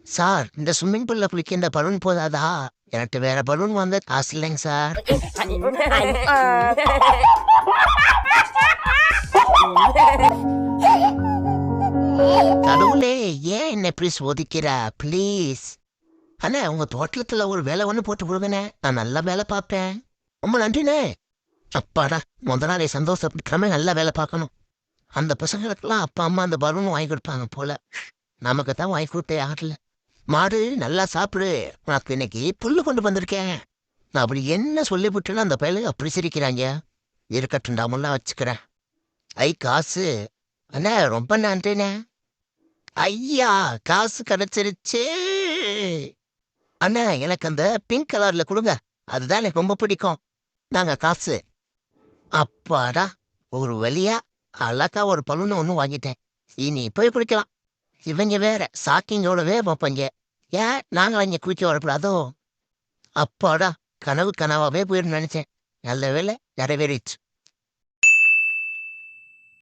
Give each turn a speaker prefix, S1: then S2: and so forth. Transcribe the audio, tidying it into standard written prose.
S1: Sir இந்த swimming பூல்ல குளிக்க இந்த பலூன் போதாதா? எனக்கு வேற பலூன் வாங்க காசு இல்லைங்க சார். கடவுளே, ஏன் என்ன இப்படி சோதிக்கிறா? ப்ளீஸ் அண்ணே, உங்க தோட்டத்துல ஒரு வேலை ஒன்று போட்டு விடுங்கண்ணே. நான் நல்லா வேலை பார்ப்பேன். ரொம்ப நன்றிண்ணே. அப்பாடா, முதலாளி சந்தோஷப்பட்டுக்காம நல்லா வேலை பார்க்கணும். அந்த பசங்களுக்கெல்லாம் அப்பா அம்மா அந்த பலூன் வாங்கி கொடுப்பாங்க போல. நமக்கு தான் வாங்கி கொடுத்தே ஆகல. மாடு நல்லா சாப்பிடு, உனக்கு இன்னைக்கு புல்லு கொண்டு வந்திருக்கேன். நான் அப்படி என்ன சொல்லிவிட்டேன்னு அந்த பயலுக்கு அப்படி சிரிக்கிறாங்க. இருக்கட்டும்டா, முல்லா வச்சுக்கிறேன். ஐ காசு. அண்ணே ரொம்ப நன்றிண்ணே. ஐயா, காசு கிடைச்சிருச்சு. அண்ணா, எனக்கு அந்த பிங்க் கலர்ல கொடுங்க. அதுதான் எனக்கு ரொம்ப பிடிக்கும். நாங்க காசு. அப்பாடா, ஒரு வழியா அழகா ஒரு பலூன் ஒன்று வாங்கிட்டேன். இனி போய் குளிக்கலாம். இவங்க வேற சாக்கிங்கோடவே பார்ப்பாங்க. ஏன் நாங்கள் இங்கே குளிக்க வரக்கூடாதோ? அப்பாடா, கனவு கனவாவே போயிருந்து நினைச்சேன். நல்ல வேலை நிறைவேறிச்சு.